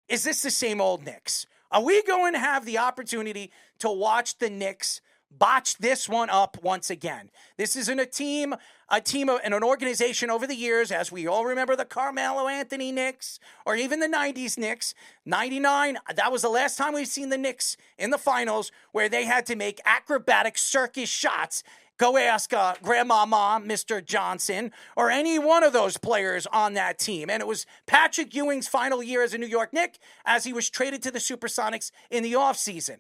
is this the same old Knicks? Are we going to have the opportunity to watch the Knicks botch this one up once again? This isn't a team and an organization over the years, as we all remember the Carmelo Anthony Knicks, or even the 90s Knicks. 99, that was the last time we've seen the Knicks in the finals, where they had to make acrobatic circus shots. Go ask Grandmama, Mr. Johnson, or any one of those players on that team. And it was Patrick Ewing's final year as a New York Knick, as he was traded to the Supersonics in the offseason.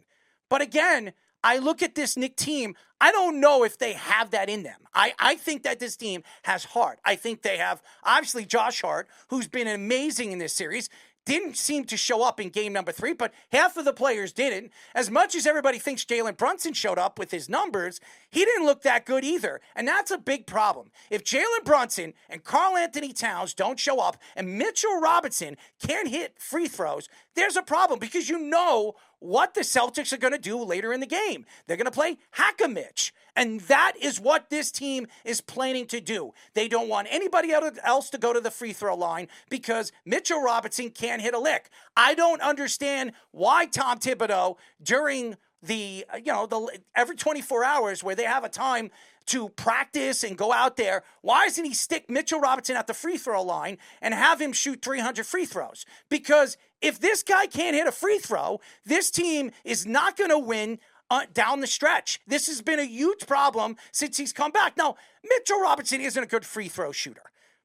But again, I look at this Knick team, I don't know if they have that in them. I think that this team has heart. I think they have, obviously, Josh Hart, who's been amazing in this series. Didn't seem to show up in game number 3, but half of the players didn't. As much as everybody thinks Jalen Brunson showed up with his numbers, he didn't look that good either. And that's a big problem. If Jalen Brunson and Karl Anthony Towns don't show up and Mitchell Robinson can't hit free throws, there's a problem, because you know what the Celtics are going to do later in the game. They're going to play Hack-a-Mitch. And that is what this team is planning to do. They don't want anybody else to go to the free throw line because Mitchell Robinson can't hit a lick. I don't understand why Tom Thibodeau, during the every 24 hours where they have a time to practice and go out there, why doesn't he stick Mitchell Robinson at the free throw line and have him shoot 300 free throws? Because if this guy can't hit a free throw, this team is not going to win down the stretch. This has been a huge problem since he's come back. Now, Mitchell Robinson isn't a good free throw shooter.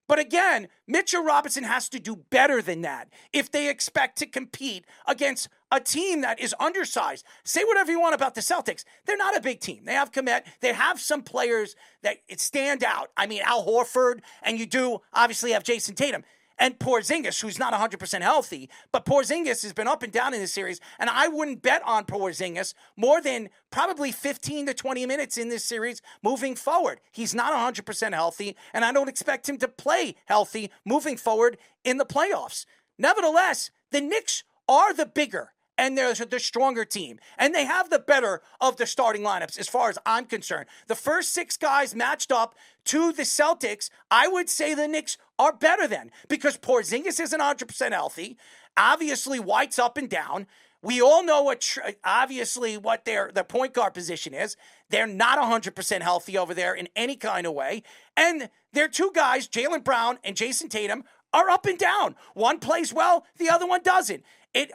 But again, Mitchell Robinson has to do better than that if they expect to compete against a team that is undersized. Say whatever you want about the Celtics. They're not a big team. They have Komet. They have some players that stand out. I mean, Al Horford, and you do obviously have Jason Tatum. And Porzingis, who's not 100% healthy, but Porzingis has been up and down in this series, and I wouldn't bet on Porzingis more than probably 15 to 20 minutes in this series moving forward. He's not 100% healthy, and I don't expect him to play healthy moving forward in the playoffs. Nevertheless, the Knicks are the bigger and they're the stronger team, and they have the better of the starting lineups as far as I'm concerned. The first 6 guys matched up to the Celtics, I would say the Knicks are better than, because Porzingis isn't 100% healthy. Obviously, White's up and down. We all know what their point guard position is. They're not 100% healthy over there in any kind of way. And their 2 guys, Jaylen Brown and Jason Tatum, are up and down. One plays well, the other one doesn't.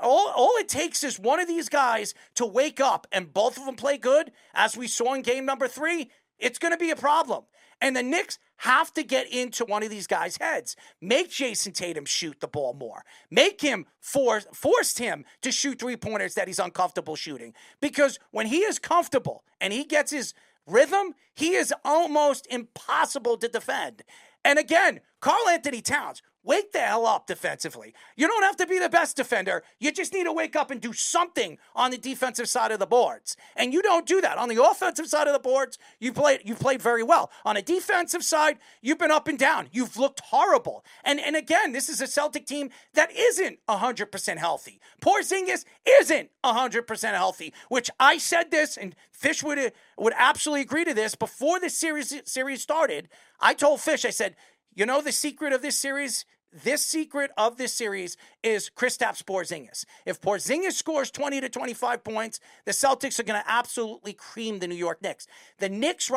All it takes is one of these guys to wake up and both of them play good, as we saw in game number 3. It's going to be a problem. And the Knicks have to get into one of these guys' heads. Make Jason Tatum shoot the ball more. Make him force him to shoot 3-pointers that he's uncomfortable shooting. Because when he is comfortable and he gets his rhythm, he is almost impossible to defend. And again, Karl Anthony Towns, wake the hell up defensively. You don't have to be the best defender. You just need to wake up and do something on the defensive side of the boards. And you don't do that. On the offensive side of the boards, you played very well. On the defensive side, you've been up and down. You've looked horrible. And again, this is a Celtic team that isn't 100% healthy. Porzingis isn't 100% healthy, which I said this, and Fish would absolutely agree to this. Before the series started, I told Fish, I said, you know the secret of this series? This secret of this series is Kristaps Porzingis. If Porzingis scores 20 to 25 points, the Celtics are going to absolutely cream the New York Knicks. The Knicks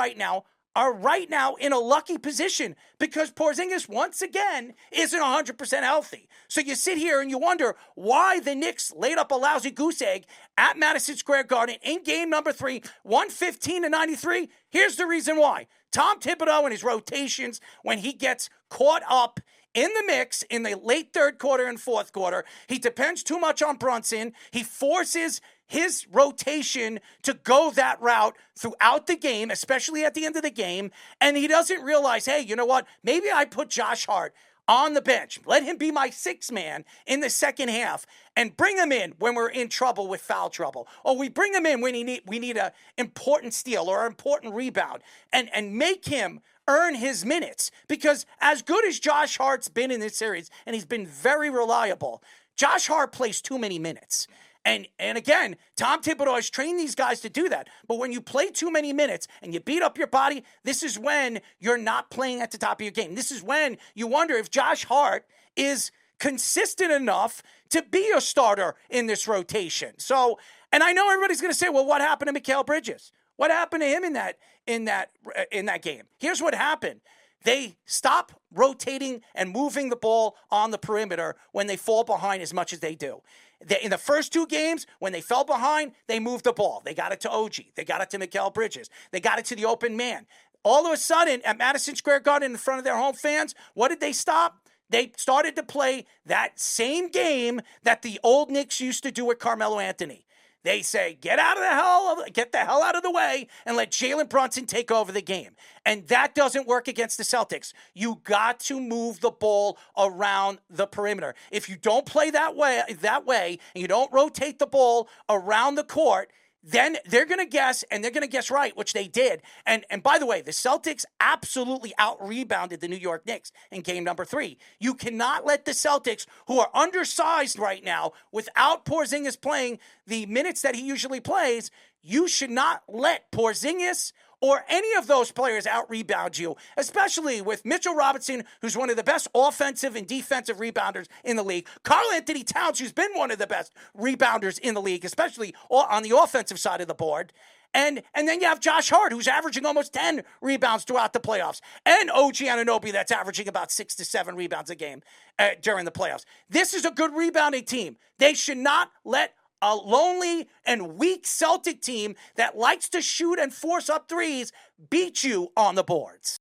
are right now in a lucky position because Porzingis, once again, isn't 100% healthy. So you sit here and you wonder why the Knicks laid up a lousy goose egg at Madison Square Garden in game number 3, 115 to 93. Here's the reason why. Tom Thibodeau and his rotations, when he gets caught up in the mix in the late third quarter and fourth quarter, he depends too much on Brunson. He forces his rotation to go that route throughout the game, especially at the end of the game, and he doesn't realize, hey, you know what? Maybe I put Josh Hart on the bench. Let him be my 6th man in the second half and bring him in when we're in trouble with foul trouble. Or we bring him in when we need an important steal or an important rebound and make him earn his minutes. Because as good as Josh Hart's been in this series, and he's been very reliable, Josh Hart plays too many minutes. And again, Tom Thibodeau has trained these guys to do that. But when you play too many minutes and you beat up your body, this is when you're not playing at the top of your game. This is when you wonder if Josh Hart is consistent enough to be a starter in this rotation. So, and I know everybody's going to say, well, what happened to Mikal Bridges? What happened to him in that game? Here's what happened. They stop rotating and moving the ball on the perimeter when they fall behind as much as they do. In the first 2 games, when they fell behind, they moved the ball. They got it to OG. They got it to Mikal Bridges. They got it to the open man. All of a sudden, at Madison Square Garden in front of their home fans, what did they stop? They started to play that same game that the old Knicks used to do with Carmelo Anthony. They say, get the hell out of the way and let Jalen Brunson take over the game. And that doesn't work against the Celtics. You got to move the ball around the perimeter. If you don't play that way, and you don't rotate the ball around the court, then they're going to guess, and they're going to guess right, which they did. And by the way, the Celtics absolutely out-rebounded the New York Knicks in game number 3. You cannot let the Celtics, who are undersized right now, without Porzingis playing the minutes that he usually plays, you should not let Porzingis or any of those players out-rebound you, especially with Mitchell Robinson, who's one of the best offensive and defensive rebounders in the league. Karl-Anthony Towns, who's been one of the best rebounders in the league, especially on the offensive side of the board. And then you have Josh Hart, who's averaging almost 10 rebounds throughout the playoffs. And OG Anunoby, that's averaging about 6 to 7 rebounds a game during the playoffs. This is a good rebounding team. They should not let a lonely and weak Celtic team that likes to shoot and force up threes beat you on the boards.